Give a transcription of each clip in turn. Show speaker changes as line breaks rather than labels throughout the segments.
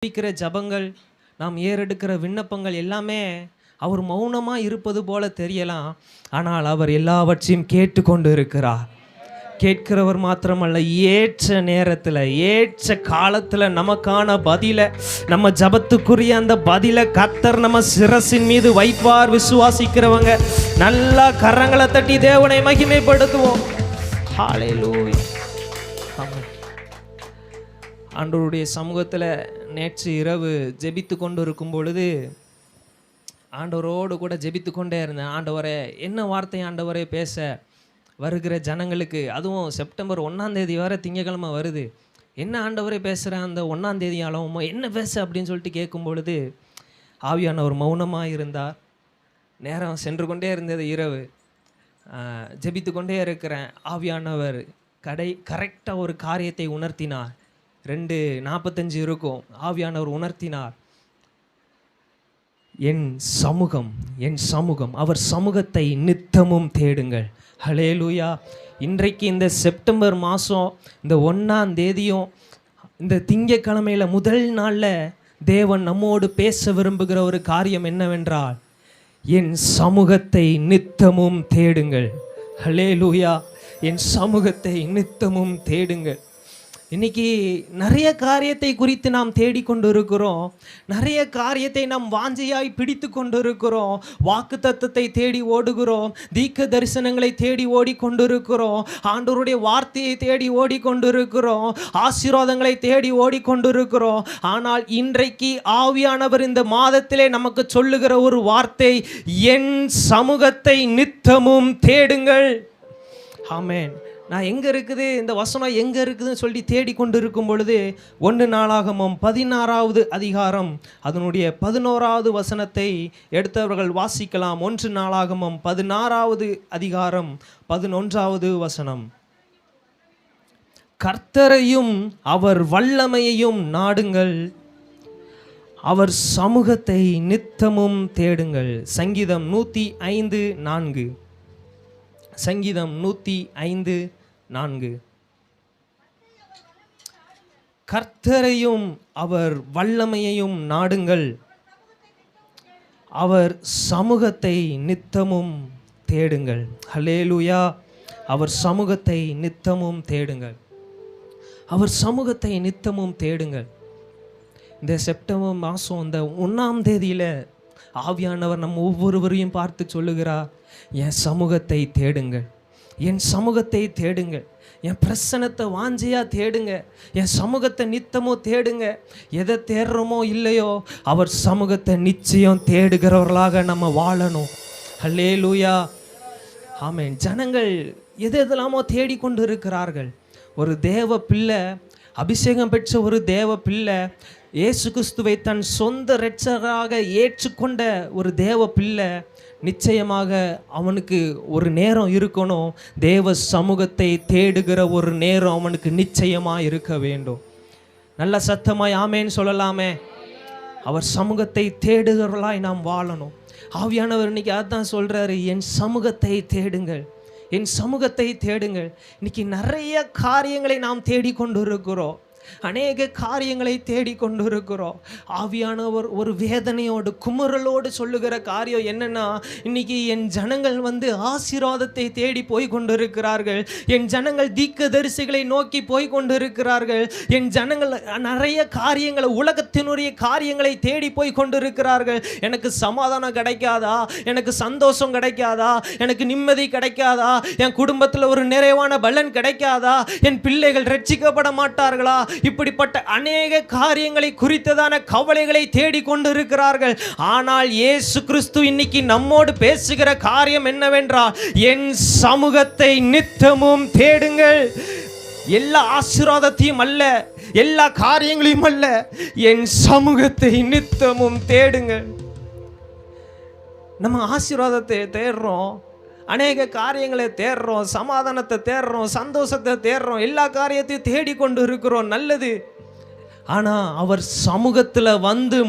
ஜெபிக்கிற ஜபங்கள், நாம் ஏறெடுக்கிற விண்ணப்பங்கள் எல்லாமே அவர் மௌனமாக இருப்பது போல தெரியலாம். ஆனால் அவர் எல்லாவற்றையும் கேட்டுக்கொண்டு இருக்கிறார். கேட்கிறவர் மாத்திரமல்ல, ஏற்ற நேரத்தில் ஏற்ற காலத்தில் நமக்கான பதிலை, நம்ம ஜபத்துக்குரிய அந்த பதிலை கர்த்தர் நம்ம சிரசின் மீது வைப்பார். விசுவாசிக்கிறவங்க நல்லா கரங்களை தட்டி தேவனை மகிமைப்படுத்துவோம். ஹல்லேலூயா. ஆண்டவருடைய சமூகத்தில் நேற்று இரவு ஜெபித்து கொண்டு இருக்கும் பொழுது ஆண்டவரோடு கூட ஜெபித்து கொண்டே இருந்தேன். ஆண்டவரே, என்ன வார்த்தை ஆண்டவரே பேச வருகிற ஜனங்களுக்கு, அதுவும் செப்டம்பர் 1ஆம் தேதி வர திங்கக்கிழமை வருது, என்ன ஆண்டவரே பேசுகிற அந்த 1ஆம் தேதி அளவுமோ என்ன பேச அப்படின்னு சொல்லிட்டு கேட்கும் பொழுது ஆவியானவர் மௌனமாக இருந்தார். நேரம் சென்று கொண்டே இருந்தது. இரவு ஜெபித்து கொண்டே இருக்கிறேன். ஆவியானவர் கரெக்டாக ஒரு காரியத்தை உணர்த்தினார். 2:45 இருக்கும். ஆவியானவர் உணர்த்தினார், என் சமூகம், அவர் சமூகத்தை நித்தமும் தேடுங்கள். ஹல்லேலூயா. இன்றைக்கு இந்த செப்டம்பர் மாதம் இந்த 1ஆம் தேதியும் இந்த திங்கக்கிழமையில் முதல் நாளில் தேவன் நம்மோடு பேச விரும்புகிற ஒரு காரியம் என்னவென்றால், என் சமூகத்தை நித்தமும் தேடுங்கள். ஹல்லேலூயா. என் சமூகத்தை நித்தமும் தேடுங்கள். இன்றைக்கி நிறைய காரியத்தை குறித்து நாம் தேடிக்கொண்டு இருக்கிறோம். நிறைய காரியத்தை நாம் வாஞ்சையாய் பிடித்து கொண்டு இருக்கிறோம். வாக்கு தத்தத்தை தேடி ஓடுகிறோம். தீர்க்க தரிசனங்களை தேடி ஓடிக்கொண்டிருக்கிறோம். ஆண்டவருடைய வார்த்தையை தேடி ஓடிக்கொண்டிருக்கிறோம். ஆசீர்வாதங்களை தேடி ஓடிக்கொண்டிருக்கிறோம். ஆனால் இன்றைக்கு ஆவியானவர் இந்த மாதத்திலே நமக்கு சொல்லுகிற ஒரு வார்த்தை, என் சமூகத்தை நித்தமும் தேடுங்கள். ஆமென். நான் எங்கே இருக்குது, இந்த வசனம் எங்கே இருக்குதுன்னு சொல்லி தேடிக்கொண்டு இருக்கும் பொழுது 1 நாளாகமம் 16வது அதிகாரம் அதனுடைய 11வது வசனத்தை எடுத்தவர்கள் வாசிக்கலாம். 1 நாளாகமம் 16வது அதிகாரம் 11வது வசனம். கர்த்தரையும் அவர் வல்லமையையும் நாடுங்கள், அவர் சமூகத்தை நித்தமும் தேடுங்கள். சங்கீதம் 105:4. சங்கீதம் 105:4. கர்த்தரையும் அவர் வல்லமையையும் நாடுங்கள், அவர் சமூகத்தை நித்தமும் தேடுங்கள். ஹல்லேலூயா. அவர் சமூகத்தை நித்தமும் தேடுங்கள். அவர் சமூகத்தை நித்தமும் தேடுங்கள். இந்த செப்டம்பர் மாதம் இந்த 1ஆம் தேதியில் ஆவியானவர் நம்ம ஒவ்வொருவரையும் பார்த்து சொல்லுகிறார், என் சமூகத்தை தேடுங்கள், என் சமூகத்தை தேடுங்கள், என் பிரசன்னத்தை வாஞ்சையாக தேடுங்க, என் சமூகத்தை நித்தமும் தேடுங்க. எதை தேடுறோமோ இல்லையோ அவர் சமூகத்தை நிச்சயம் தேடுகிறவர்களாக நம்ம வாழணும். ஹல்லேலூயா. ஆமென். ஜனங்கள் எதெல்லாமோ தேடிக்கொண்டு இருக்கிறார்கள். ஒரு தேவ பிள்ளை, அபிஷேகம் பெற்ற ஒரு தேவ பிள்ளை, இயேசு கிறிஸ்துவை தன் சொந்த இரட்சகராக ஏற்றுக்கொண்ட ஒரு தேவ பிள்ளை, நிச்சயமாக அவனுக்கு ஒரு நேரம் இருக்கணும். தேவ சமூகத்தை தேடுகிற ஒரு நேரம் அவனுக்கு நிச்சயமாக இருக்க வேண்டும். நல்ல சத்தமாய் ஆமேன்னு சொல்லலாமே. அவர் சமூகத்தை தேடுகிறவர்களாய் நாம் வாழணும். ஆவியானவர் இன்னைக்கு அதான் சொல்கிறாரு, என் சமூகத்தை தேடுங்கள், என் சமூகத்தை தேடுங்கள். இன்னைக்கு நிறைய காரியங்களை நாம் தேடிக்கொண்டு இருக்கிறோம். அநேக காரியங்களை தேடிக்கொண்டு இருக்கிறோம். ஆவியானவர் ஒரு வேதனையோடு குமுறலோடு சொல்லுகிற காரியம் என்னன்னா, இன்னைக்கு என் ஜனங்கள் ஆசீர்வாதத்தை தேடி போய் கொண்டிருக்கிறார்கள். என் ஜனங்கள் தீர்க்கதரிசிகளை நோக்கி போய் கொண்டிருக்கிறார்கள். என் ஜனங்கள் நிறைய காரியங்களை, உலகத்தினுடைய காரியங்களை தேடி போய் கொண்டிருக்கிறார்கள். எனக்கு சமாதானம் கிடைக்காதா, எனக்கு சந்தோஷம் கிடைக்காதா, எனக்கு நிம்மதி கிடைக்காதா, என் குடும்பத்தில் ஒரு நிறைவான பலன் கிடைக்காதா, என் பிள்ளைகள் ரட்சிக்கப்பட மாட்டார்களா, இப்படிப்பட்ட அநேக காரியங்களை குறித்ததான கவலைகளை தேடிக்கொண்டு இருக்கிறார்கள். ஆனால் இயேசு கிறிஸ்து இன்னைக்கு நம்மோடு பேசுகிற காரியம் என்னவென்றால், என் சமூகத்தை நித்தமும் தேடுங்கள். எல்லா ஆசீர்வாதத்தையும் அல்ல, எல்லா காரியங்களையும் அல்ல, என் சமூகத்தை நித்தமும் தேடுங்கள். நம்ம ஆசீர்வாதத்தை தேடுறோம், அநேக காரியங்களை தேடுறோம், சமாதானத்தை தேடுறோம், சந்தோஷத்தை தேடுறோம், எல்லா காரியத்தையும் தேடிக்கொண்டு இருக்கிறோம், நல்லது. ஆனால் அவர் சமூகத்தில்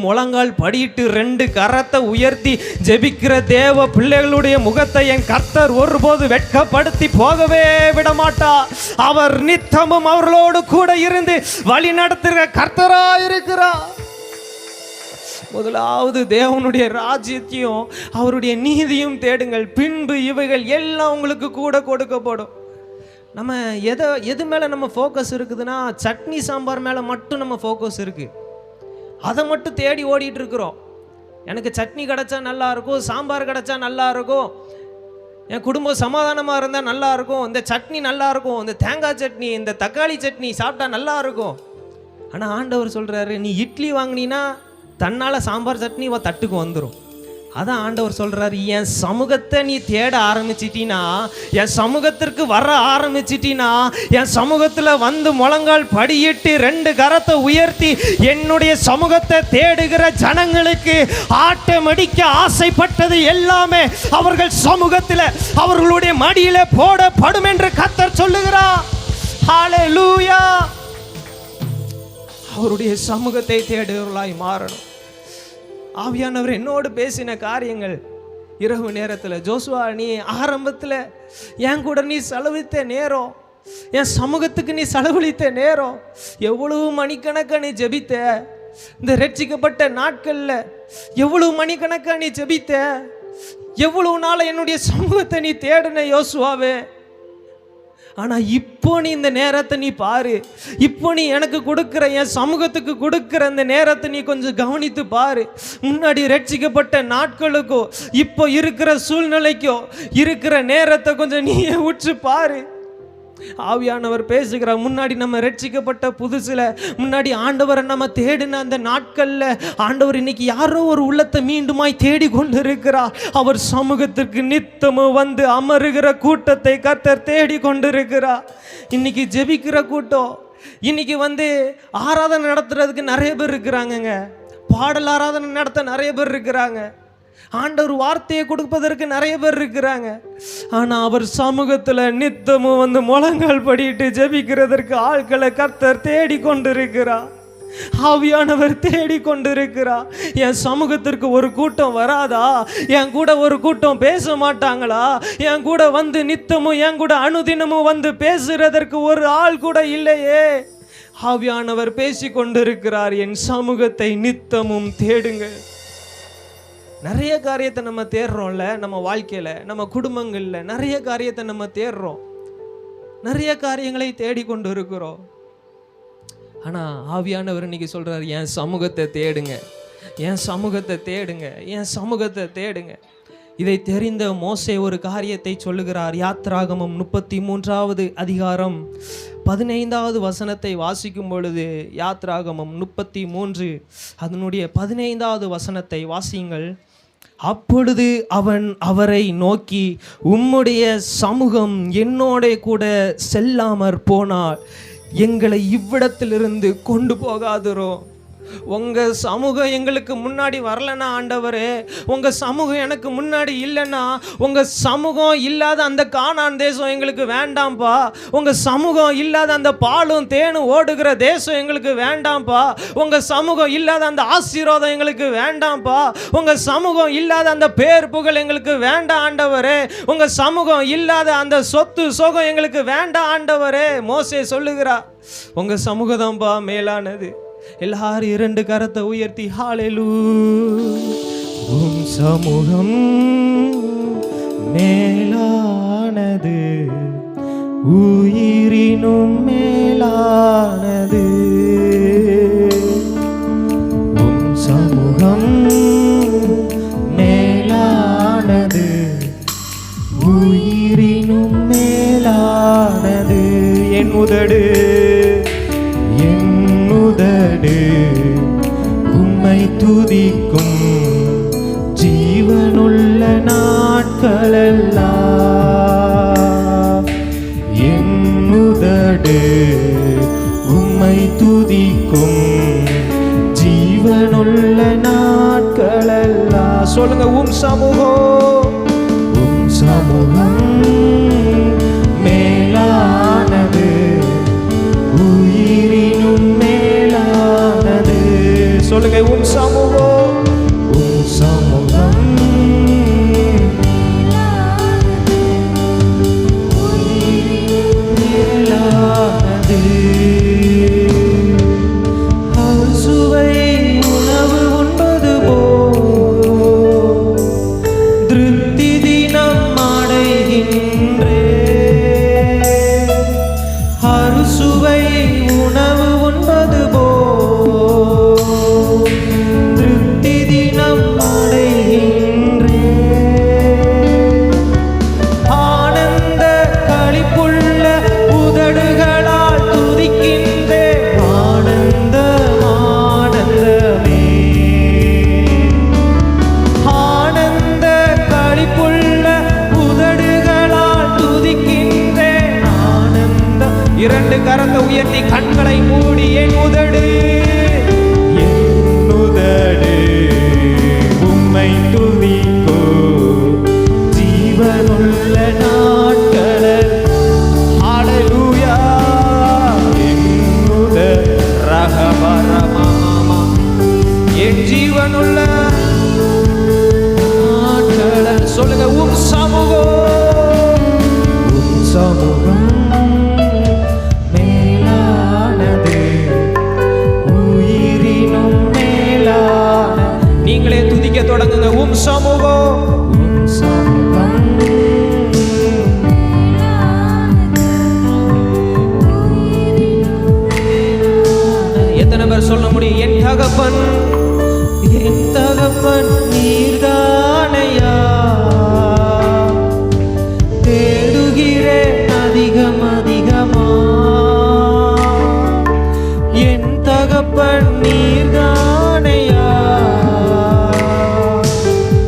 முழங்கால் படியிட்டு 2 கரத்தை உயர்த்தி ஜெபிக்கிற தேவ பிள்ளைகளுடைய முகத்தை என் கர்த்தர் ஒருபோது வெட்கப்படுத்தி போகவே விடமாட்டார். அவர் நித்தமும் அவர்களோடு கூட இருந்து வழி நடத்துகிற கர்த்தராக இருக்கிறார். முதலாவது தேவனுடைய ராஜ்யத்தையும் அவருடைய நீதியும் தேடுங்கள், பின்பு இவைகள் எல்லாம் உங்களுக்கு கூட கொடுக்கப்படும். நம்ம எது மேலே நம்ம ஃபோக்கஸ் இருக்குதுன்னா, சட்னி சாம்பார் மேலே மட்டும் நம்ம ஃபோக்கஸ் இருக்குது. அதை மட்டும் தேடி ஓடிட்டு இருக்கிறோம். எனக்கு சட்னி கிடச்சா நல்லா இருக்கும், சாம்பார் கிடச்சா நல்லா இருக்கும், என் குடும்பம் சமாதானமாக இருந்தால் நல்லா இருக்கும், இந்த சட்னி நல்லா இருக்கும், இந்த தேங்காய் சட்னி, இந்த தக்காளி சட்னி சாப்பிட்டா நல்லா இருக்கும். ஆனால் ஆண்டவர் சொல்கிறாரு, நீ இட்லி வாங்கினீன்னா தன்னால் சாம்பார் சட்னி தட்டுக்கு வந்துடும். அதான் ஆண்டவர் சொல்கிறாரு, என் சமூகத்தை நீ தேட ஆரம்பிச்சிட்டினா, என் சமூகத்திற்கு வர ஆரம்பிச்சிட்டினா, என் சமூகத்தில் வந்து முழங்கால் படியிட்டு 2 கரத்தை உயர்த்தி என்னுடைய சமூகத்தை தேடுகிற ஜனங்களுக்கு ஆட்டமடிக்க ஆசைப்பட்டது எல்லாமே அவர்கள் சமூகத்தில் அவர்களுடைய மடியில போடப்படும் என்று கர்த்தர் சொல்லுகிறார். ஹல்லேலூயா. அவருடைய சமூகத்தை தேடுகிறவர்களாய் மாறணும். ஆவியானவர் என்னோடு பேசின காரியங்கள் இரவு நேரத்தில், ஜோசுவா நீ ஆரம்பத்தில் என் கூட நீ செலவித்த நேரம், என் சமூகத்துக்கு நீ செலவழித்த நேரம், எவ்வளவு மணிக்கணக்காக நீ ஜெபித்த, இந்த ரட்சிக்கப்பட்ட நாட்களில் எவ்வளவு மணிக்கணக்காக நீ ஜெபித்த, எவ்வளவு நாள் என்னுடைய சமூகத்தை நீ தேடின யோசுவாவே. ஆனால் இப்போ நீ இந்த நேரத்தை நீ பாரு, இப்போ நீ எனக்கு கொடுக்குற என் சமூகத்துக்கு கொடுக்குற இந்த நேரத்தை நீ கொஞ்சம் கவனித்து பாரு. முன்னாடி ரட்சிக்கப்பட்ட நாட்களுக்கோ இப்போ இருக்கிற சூழ்நிலைக்கோ இருக்கிற நேரத்தை கொஞ்சம் நீயே உற்று பாரு. ஆவியானவர் பேசுகிறார். முன்னாடி நம்ம ரட்சிக்கப்பட்ட புதுசில், முன்னாடி ஆண்டவரை நம்ம தேடின அந்த நாட்களில் ஆண்டவர் இன்னைக்கு யாரோ ஒரு உள்ளத்தை மீண்டுமாய் தேடி கொண்டு இருக்கிறார். அவர் சமூகத்திற்கு நித்தமும் வந்து அமருகிற கூட்டத்தை கர்த்தர் தேடி கொண்டு இருக்கிறார். இன்னைக்கு ஜெபிக்கிற கூட்டம், இன்னைக்கு ஆராதனை நடத்துறதுக்கு நிறைய பேர் இருக்கிறாங்கங்க, பாடல் ஆராதனை நடத்த நிறைய பேர் இருக்கிறாங்க, ஆண்டவர் வார்த்தையை கொடுப்பதற்கு நிறைய பேர் இருக்கிறாங்க. ஆனால் அவர் சமூகத்தில் நித்தமும் முழங்கால் படிட்டு ஜெபிக்கிறதற்கு ஆட்களை கர்த்தர் தேடி கொண்டிருக்கிறார். ஆவியானவர் தேடி கொண்டிருக்கிறார். என் சமூகத்திற்கு ஒரு கூட்டம் வராதா? என் கூட ஒரு கூட்டம் பேச மாட்டாங்களா? என் கூட நித்தமும் என் கூட அனுதினமும் பேசுறதற்கு ஒரு ஆள் கூட இல்லையே. ஆவியானவர் பேசி கொண்டிருக்கிறார். என் சமூகத்தை நித்தமும் தேடுங்க. நிறைய காரியத்தை நம்ம தேடுறோம்ல, நம்ம வாழ்க்கையில், நம்ம குடும்பங்களில் நிறைய காரியத்தை நம்ம தேடுறோம், நிறைய காரியங்களை தேடிக்கொண்டு இருக்கிறோம். ஆனால் ஆவியானவர் இன்னைக்கு சொல்கிறார், என் சமூகத்தை தேடுங்க, என் சமூகத்தை தேடுங்க, என் சமூகத்தை தேடுங்க. இதை தெரிந்த மோசே ஒரு காரியத்தை சொல்லுகிறார். யாத்ராகமம் 33வது அதிகாரம் 15வது வசனத்தை வாசிக்கும் பொழுது, யாத்ராகமம் 33 அதனுடைய 15வது வசனத்தை வாசியுங்கள். அப்பொழுது அவன் அவரை நோக்கி, உம்முடைய சமூகம் என்னோட கூட செல்லாமற் போனால் எங்களை இவ்விடத்திலிருந்து கொண்டு போகாதிரோ. உங்கள் சமூகம் எங்களுக்கு முன்னாடி வரலன்னா ஆண்டவரே, உங்கள் சமூகம் எனக்கு முன்னாடி இல்லைன்னா, உங்கள் சமூகம் இல்லாத அந்த கானான் தேசம் எங்களுக்கு வேண்டாம்ப்பா, உங்கள் சமூகம் இல்லாத அந்த பாலும் தேனும் ஓடுகிற தேசம் எங்களுக்கு வேண்டாம்ப்பா, உங்கள் சமூகம் இல்லாத அந்த ஆசீர்வாதம் எங்களுக்கு வேண்டாம்ப்பா, உங்கள் சமூகம் இல்லாத அந்த பேர் புகழ் எங்களுக்கு வேண்டாம் ஆண்டவரே, உங்கள் சமூகம் இல்லாத அந்த சொத்து சோகம் எங்களுக்கு வேண்டாம் ஆண்டவரே. மோசே சொல்லுகிறார், உங்கள் சமூகம் தான்ப்பா மேலானது. எல்லாரும் 2 கரத்தை உயர்த்தி ஹல்லேலூயா. உம் சமூகம் மேலானது, உயிரினும் மேலானது. உம் சமூகம் மேலானது, உயிரினும் மேலானது. என் உதடு உம்மை துதிக்கும் ஜீவனுள்ள நாட்களெல்லாம். என் உதடு உம்மை துதிக்கும் ஜீவனுள்ள நாட்களெல்லாம். சொல்லுங்க, உம் சமூகம், உம் சமூகம் மேலானது, உயிரினும் மேலானது. சொல்லுங்க, உம் சமூகம், உம் சமூகம் மேலானது. அறுசுவை உணவு உண்பது என் ஜீவனுள்ள நாட்கள் சொல்லுங்க. உம் சமூகம் மேலானது, உயிரினும் மேலான. நீங்களே துதிக்க தொடங்குங்க. உம் சமூகம், உம் சமூகம் எத்தனை பேர் சொல்ல முடியும்? என் தகப்பன், என் தகப்பன் நீர்தானையா, தேடுகிறேன் அதிகம் அதிகமா. என் தகப்பன் நீர்தானையா,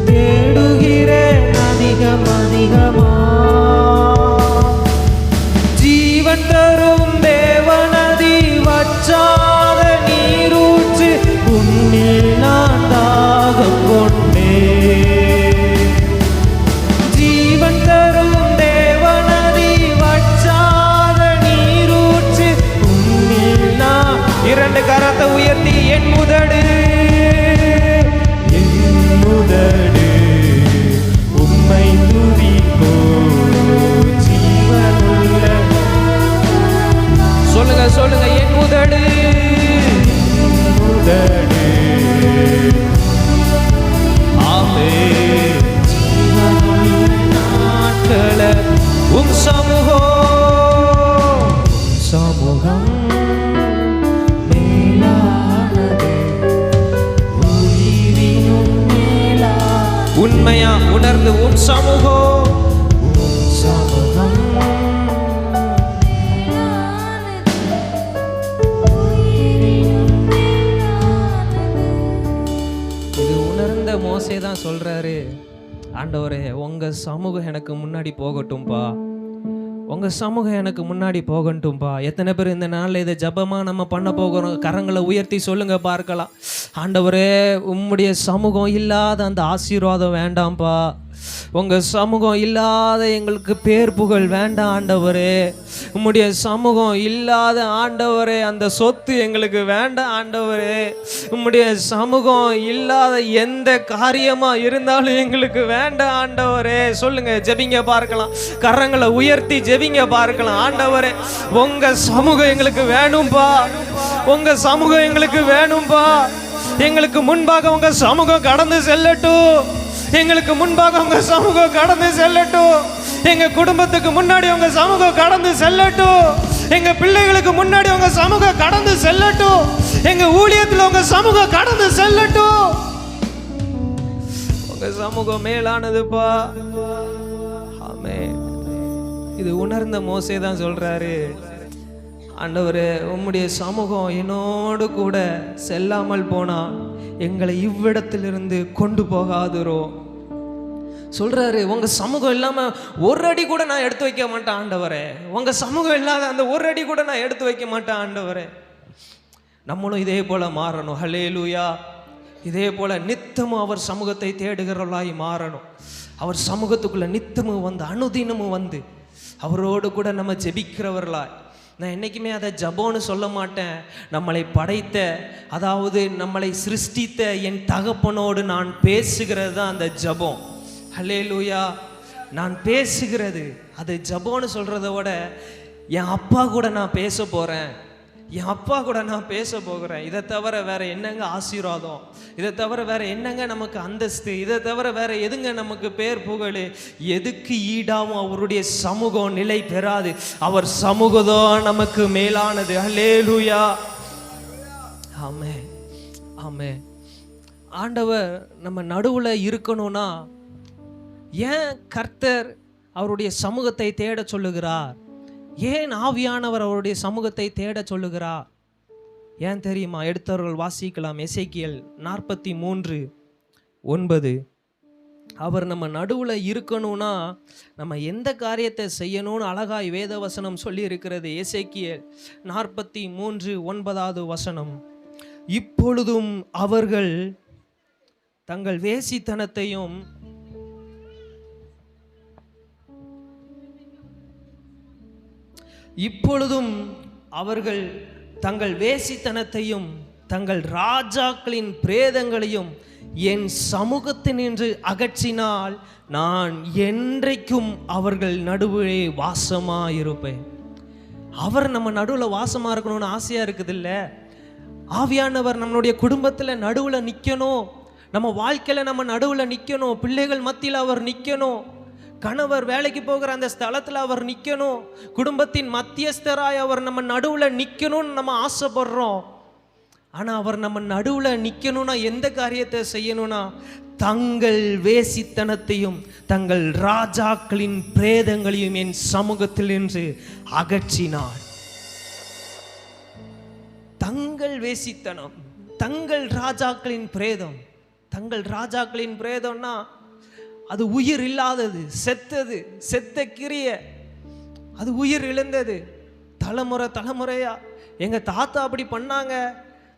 தேடுகிறேன் அதிகம் அதிகமா. ஜீவன் தரும் தேவநதி வற்றாத நீரூற்று, உன்னில் நான் தாகம் கொண்டேன். ஜீவன் தரும் தேவநதி வற்றாத நீரூற்று, உன்னில் நான். இரண்டு கரத்தை உயர்த்தி என் உதடு, என் உதடு உம்மை துதிக்கோ. ஜீவனுள்ள சொல்லுங்க சொல்லுங்க. என் உதடு, உதடு ஆமென். ஜீவனுள்ள நாட்கள உம் சமூகம், சமூகம் மேலானது, உயிரினும் மேலா. உண்மையா உணர்ந்து உம் சமூகம், உம் சமூகம் மோசே தான் சொல்றாரு, ஆண்டவரே உங்க சமூகம் எனக்கு முன்னாடி போகட்டும்பா, உங்க சமூகம் எனக்கு முன்னாடி போகட்டும்பா. எத்தனை பேர் இந்த நாளில் இதை ஜபமா நம்ம பண்ண போகிறோம்? கரங்களை உயர்த்தி சொல்லுங்க பார்க்கலாம். ஆண்டவரே உம்முடைய சமூகம் இல்லாத அந்த ஆசீர்வாதம் வேண்டாம்ப்பா, உங்க சமூகம் இல்லாத எங்களுக்கு பேர் புகழ் வேண்டாம் ஆண்டவரே, உம்முடைய சமூகம் இல்லாத ஆண்டவரே அந்த சொத்து எங்களுக்கு வேண்டாம் ஆண்டவரே, உம்முடைய சமூகம் இல்லாத எந்த காரியமா இருந்தாலும் எங்களுக்கு வேண்டாம் ஆண்டவரே. சொல்லுங்க, ஜெபிங்க பார்க்கலாம். கரங்களை உயர்த்தி ஜெபிங்க பார்க்கலாம். ஆண்டவரே உங்க சமூகம் எங்களுக்கு வேணும்பா, உங்க சமூகம் எங்களுக்கு வேணும்பா. எங்களுக்கு முன்பாக உங்க சமூகம் கடந்து செல்லட்டும், எங்களுக்கு முன்பாக உங்க சமூகம் கடந்து செல்லட்டும். எங்க குடும்பத்துக்கு முன்னாடி உங்க சமூகம் கடந்து செல்லட்டும், எங்க பிள்ளைகளுக்கு முன்னாடி உங்க சமூகம் கடந்து செல்லட்டும், எங்க ஊழியத்தில் உங்க சமூகம் கடந்து செல்லட்டும். உங்க சமூகம் மேலானதுப்பா. ஆமென். இது உணர்ந்த மோசே தான் சொல்றாரு, ஆண்டவரே உம்முடைய சமூகம் என்னோடு கூட செல்லாமல் போனா எங்களை இவ்விடத்திலிருந்து கொண்டு போகாதுரோ சொல்றாரு. உங்க சமூகம் இல்லாம ஒரு அடி கூட நான் எடுத்து வைக்க மாட்டேன் ஆண்டவரே, உங்க சமூகம் இல்லாத அந்த ஒரு அடி கூட நான் எடுத்து வைக்க மாட்டேன் ஆண்டவரே. நம்மளும் இதே போல மாறணும். ஹல்லேலூயா. இதே போல நித்தமும் அவர் சமூகத்தை தேடுகிறவர்களாய் மாறணும். அவர் சமூகத்துக்குள்ள நித்தமும் வந்து அனுதினமும் வந்து அவரோடு கூட நம்ம ஜெபிக்கிறவர்களாய். நான் என்றைக்குமே அதை ஜபோன்னு சொல்ல மாட்டேன். நம்மளை படைத்த, அதாவது நம்மளை சிருஷ்டித்த என் தகப்பனோடு நான் பேசுகிறது தான் அந்த ஜபம். ஹல்லேலூயா. நான் பேசுகிறது அது ஜபோன்னு சொல்கிறத விட என் அப்பா கூட நான் பேச போகிறேன், என் அப்பா கூட நான் பேச போகிறேன். இதை தவிர வேற என்னங்க ஆசீர்வாதம், இதை தவிர வேற என்னங்க நமக்கு அந்தஸ்து, இதை தவிர வேற எதுங்க நமக்கு பேர் புகழ், எதுக்கு ஈடாவும் அவருடைய சமூகம் நிலை பெறாது. அவர் சமூகம்தான் நமக்கு மேலானது. ஹல்லேலூயா. ஆமென், ஆமென். ஆண்டவர் நம்ம நடுவில் இருக்கணும்னா ஏன் கர்த்தர் அவருடைய சமூகத்தை தேட சொல்லுகிறார்? ஏன் ஆவியானவர் அவருடைய சமூகத்தை தேட சொல்லுகிறார்? ஏன் தெரியுமா? எடுத்தவர்கள் வாசிக்கலாம். எசேக்கியேல் 43:9. அவர் நம்ம நடுவில் இருக்கணும்னா நம்ம எந்த காரியத்தை செய்யணும்னு அழகாய் வேதவசனம் சொல்லி இருக்கிறது. எசேக்கியேல் 43:9 இப்பொழுதும் அவர்கள் தங்கள் வேசித்தனத்தையும் தங்கள் ராஜாக்களின் பிரேதங்களையும் என் சமூகத்தினின்று அகற்றினால் நான் என்றைக்கும் அவர்கள் நடுவே வாசமாயிருப்பேன். அவர் நம்ம நடுவில் வாசமா இருக்கணும்னு ஆசையா இருக்குது இல்ல? ஆவியானவர் நம்மளுடைய குடும்பத்தில் நடுவில் நிற்கணும், நம்ம வாழ்க்கையில் நம்ம நடுவில் நிற்கணும், பிள்ளைகள் மத்தியில் அவர் நிற்கணும், கணவர் வேலைக்கு போகிற அந்த ஸ்தலத்தில் அவர் நிற்கணும், குடும்பத்தின் மத்தியஸ்தராய் அவர் நம்ம நடுவில் நிற்கணும்னு நம்ம ஆசைப்படுறோம். ஆனால் அவர் நம்ம நடுவில் நிற்கணும்னா எந்த காரியத்தை செய்யணும்னா, தங்கள் வேசித்தனத்தையும் தங்கள் ராஜாக்களின் பிரேதங்களையும் என் சமூகத்தில் நின்று அகற்றினார். தங்கள் வேசித்தனம், தங்கள் ராஜாக்களின் பிரேதம். தங்கள் ராஜாக்களின் பிரேதம்னா அது உயிர் இல்லாதது, செத்தது, செத்த கிரிய, அது உயிர் இழந்தது. தலைமுறை தலைமுறையா எங்க தாத்தா அப்படி பண்ணாங்க,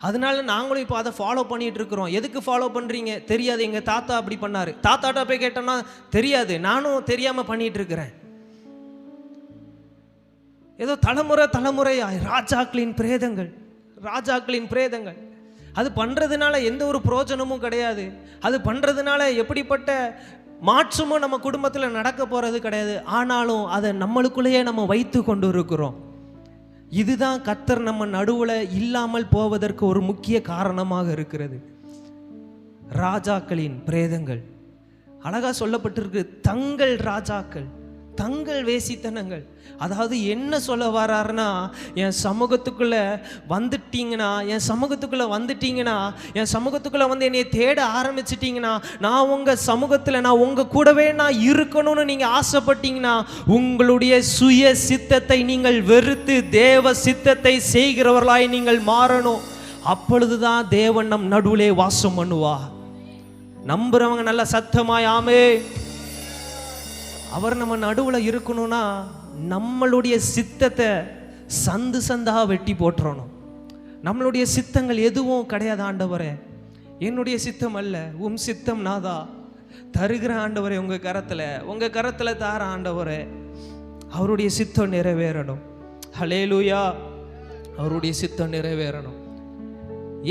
அதனால நாங்களும் இப்போ அதை ஃபாலோ பண்ணிட்டு இருக்கிறோம். எதுக்கு ஃபாலோ பண்றீங்க? தெரியாது, எங்க தாத்தா அப்படி பண்ணாரு. தாத்தாட்ட போய் கேட்டோம்னா தெரியாது, நானும் தெரியாம பண்ணிட்டு இருக்கிறேன். ஏதோ தலைமுறை தலைமுறையா ராஜாக்களின் பிரேதங்கள், ராஜாக்களின் பிரேதங்கள். அது பண்றதுனால எந்த ஒரு பிரயோஜனமும் கிடையாது. அது பண்றதுனால எப்படிப்பட்ட மாற்றமும் நம்ம குடும்பத்தில் நடக்க போறது கிடையாது. ஆனாலும் அதை நம்மளுக்குள்ளேயே நம்ம வைத்து கொண்டு இருக்கிறோம். இதுதான் கர்த்தர் நம்ம நடுவில் இல்லாமல் போவதற்கு ஒரு முக்கிய காரணமாக இருக்கிறது. ராஜாக்களின் பிரேதங்கள் அழகா சொல்லப்பட்டிருக்கு. தங்கள் ராஜாக்கள், தங்கள் வேசித்தனங்கள். அதாவது என்ன சொல்ல வர்றாருன்னா, என் சமூகத்துக்குள்ள வந்துட்டீங்கன்னா, என் சமூகத்துக்குள்ள வந்துட்டீங்கன்னா, என் சமூகத்துக்குள்ள வந்து என்னைய தேட ஆரம்பிச்சிட்டீங்கன்னா, நான் உங்க சமூகத்தில் நான் உங்க கூடவே நான் இருக்கணும்னு நீங்க ஆசைப்பட்டீங்கன்னா, உங்களுடைய சுய சித்தத்தை நீங்கள் வெறுத்து தேவ சித்தத்தை செய்கிறவர்களாய் நீங்கள் மாறணும். அப்பொழுதுதான் தேவன் நம் நடுவிலே வாசம் பண்ணுவா. நம்புறவங்க நல்ல சத்தமாய் ஆமே. அவர் நம்ம நடுவில் இருக்கணும்னா நம்மளுடைய சித்தத்தை சந்து சந்தா வெட்டி போட்டுறணும். நம்மளுடைய சித்தங்கள் எதுவும் கிடையாது. ஆண்டவரே, என்னுடைய சித்தம் அல்ல, உம் சித்தம் நாதா. தருகிற ஆண்டவரே, உங்க கரத்துல தார ஆண்டவரே. அவருடைய சித்தம் நிறைவேறணும். ஹல்லேலூயா. அவருடைய சித்தம் நிறைவேறணும்.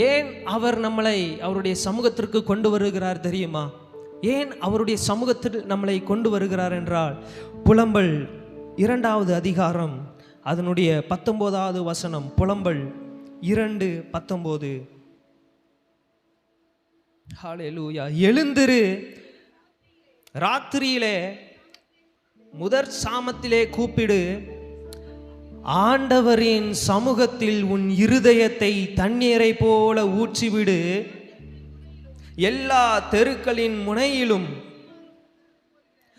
ஏன் அவர் நம்மளை அவருடைய சமூகத்திற்கு கொண்டு வருகிறார் தெரியுமா? ஏன் அவருடைய சமூகத்தில் நம்மளை கொண்டு வருகிறார் என்றால், புலம்பல் 2வது அதிகாரம் அதனுடைய 19வது வசனம். புலம்பல் 2:19. ஹல்லேலூயா. எழுந்திரு, ராத்திரியிலே முதற் சாமத்திலே கூப்பிடு, ஆண்டவரின் சமூகத்தில் உன் இருதயத்தை தண்ணீரை போல ஊற்றிவிடு. எல்லா தெருக்களின் முனையிலும்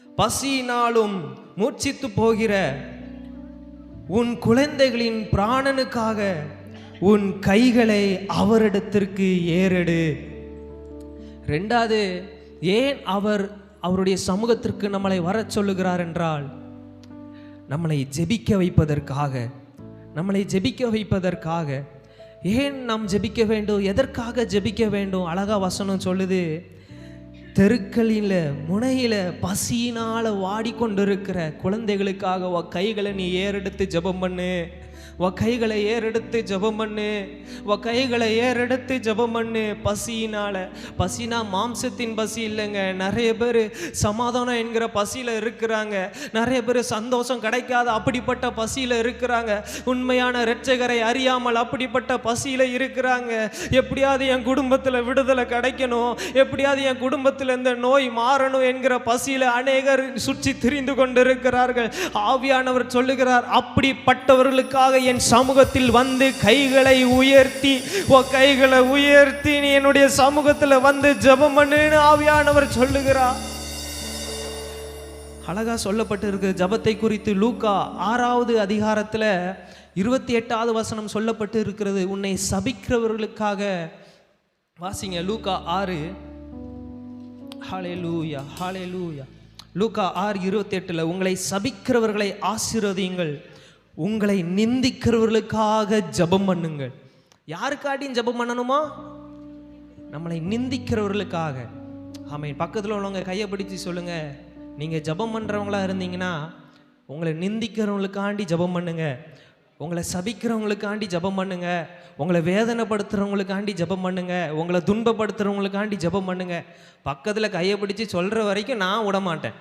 பசியினாலும் மூர்ச்சித்து போகிற உன் குழந்தைகளின் பிராணனுக்காக உன் கைகளை அவரிடத்திற்கு ஏறெடு. 2வது, ஏன் அவருடைய சமூகத்திற்கு நம்மளை வர சொல்லுகிறார் என்றால், நம்மளை ஜெபிக்க வைப்பதற்காக. ஏன் நாம் ஜெபிக்க வேண்டும்? எதற்காக ஜெபிக்க வேண்டும்? அழகா வசனம் சொல்லுது, தெருக்களில் முனையில பசியினால வாடிக்கொண்டிருக்கிற குழந்தைகளுக்காக உன் கைகளை நீ ஏறெடுத்து ஜெபம் பண்ணு. உன் கைகளை ஏறெடுத்து ஜெபம் பண்ணு. உன் கைகளை ஏறெடுத்து ஜெபம் பண்ணு. பசினா மாம்சத்தின் பசி இல்லைங்க. நிறைய பேர் சமாதானம் என்கிற பசியில் இருக்கிறாங்க. நிறைய பேர் சந்தோஷம் கிடைக்காத அப்படிப்பட்ட பசியில் இருக்கிறாங்க. உண்மையான இரட்சகரை அறியாமல் அப்படிப்பட்ட பசியில் இருக்கிறாங்க. எப்படியாவது என் குடும்பத்தில் விடுதலை கிடைக்கணும், எப்படியாவது என் குடும்பத்தில் இந்த நோய் மாறணும் என்கிற பசியில் அநேகர் சுற்றி திரிந்து கொண்டிருக்கிறார்கள். ஆவியானவர் சொல்லுகிறார், அப்படிப்பட்டவர்களுக்காக என் சமூகத்தில் வந்து கைகளை உயர்த்தி நீ என்னுடைய சமூகத்தில் வந்து ஜெபம் பண்ணுன்னு ஆவியானவர் சொல்லுகிறார். அழகா சொல்லப்பட்டு இருக்கு ஜெபத்தை குறித்து. லூக்கா 6வது அதிகாரத்தில் 28வது வசனம் சொல்லப்பட்டு இருக்கிறது. உன்னை சபிக்கிறவர்களுக்காக வாசிங்க. லூக்கா 6. ஹல்லேலூயா, ஹல்லேலூயா. லூக்கா 6:28, உங்களை சபிக்கிறவர்களை ஆசீர்வதியுங்கள், உங்களை நிந்திக்கிறவர்களுக்காக ஜெபம் பண்ணுங்கள். யாருக்காட்டியும் ஜெபம் பண்ணணுமா? நம்மளை நிந்திக்கிறவர்களுக்காக. ஆமென். பக்கத்தில் உள்ளவங்க கையை பிடிச்சி சொல்லுங்க, நீங்க ஜெபம் பண்றவங்களா இருந்தீங்கன்னா உங்களை நிந்திக்கிறவங்களுக்காண்டி ஜெபம் பண்ணுங்க. உங்களை சபிக்கிறவங்களுக்காண்டி ஜெபம் பண்ணுங்க, உங்களை வேதனைப்படுத்துறவங்களுக்காண்டி ஜெபம் பண்ணுங்க, உங்களை துன்பப்படுத்துறவங்களுக்காண்டி ஜெபம் பண்ணுங்க. பக்கத்தில் கையை பிடிச்சி சொல்கிற வரைக்கும் நான் விட மாட்டேன்.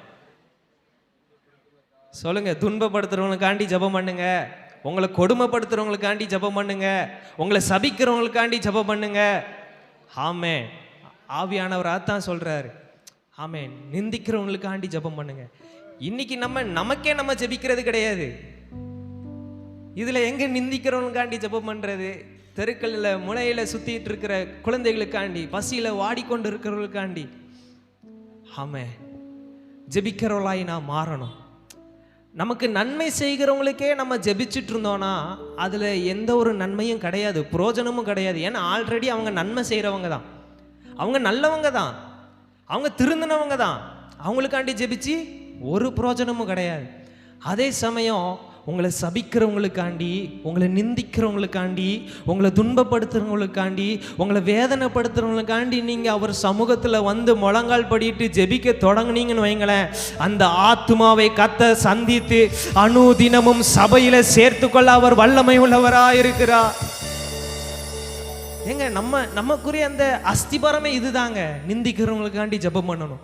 சொல்லுங்க, துன்பப்படுத்துறவங்களுக்காண்டி ஜெபம் பண்ணுங்க, உங்களை கொடுமைப்படுத்துறவங்களுக்காண்டி ஜெபம் பண்ணுங்க, உங்களை சபிக்கிறவங்களுக்காண்டி ஜெபம் பண்ணுங்க. ஆமென். ஆவியானவர் அதான் சொல்றாரு. ஆமென். நிந்திக்கிறவங்களுக்காண்டி ஜெபம் பண்ணுங்க. இன்னைக்கு நமக்கே நம்ம ஜெபிக்கிறது கிடையாது. இதுல எங்க நிந்திக்கிறவங்களுக்காண்டி ஜெபம் பண்றது? தெருக்கல்ல முனையில சுத்திட்டு இருக்கிற குழந்தைகளுக்காண்டி, பசியில வாடிக்கொண்டு இருக்கிறவங்களுக்காண்டி. ஆமென். ஜெபிக்கிறவளாய் நான் மாறணும். நமக்கு நன்மை செய்கிறவங்களுக்கே நம்ம ஜெபிச்சுட்டு இருந்தோம்னா அதில் எந்த ஒரு நன்மையும் கிடையாது, புரோஜனமும் கிடையாது. ஏன்னா ஆல்ரெடி அவங்க நன்மை செய்கிறவங்க தான், அவங்க நல்லவங்க தான், அவங்க திருந்தினவங்க தான். அவங்களுக்காண்டி ஜெபிச்சு ஒரு புரோஜனமும் கிடையாது. அதே சமயம் உங்களை சபிக்கிறவங்களுக்காண்டி, உங்களை நிந்திக்கிறவங்களுக்காண்டி, உங்களை துன்பப்படுத்துறவங்களுக்காண்டி, உங்களை வேதனைப்படுத்துறவங்களுக்காண்டி நீங்கள் அவர் சமூகத்தில் வந்து முழங்கால் படிட்டு ஜெபிக்க தொடங்குனீங்கன்னு வைங்களேன், அந்த ஆத்துமாவை கர்த்தர் சந்தித்து அனுதினமும் சபையில் சேர்த்துக்கொள்ள அவர் வல்லமை உள்ளவராக இருக்கிறார். ஏங்க நமக்குரிய அந்த அஸ்திபாரமே இதுதாங்க, நிந்திக்கிறவங்களுக்காண்டி ஜெபம் பண்ணணும்.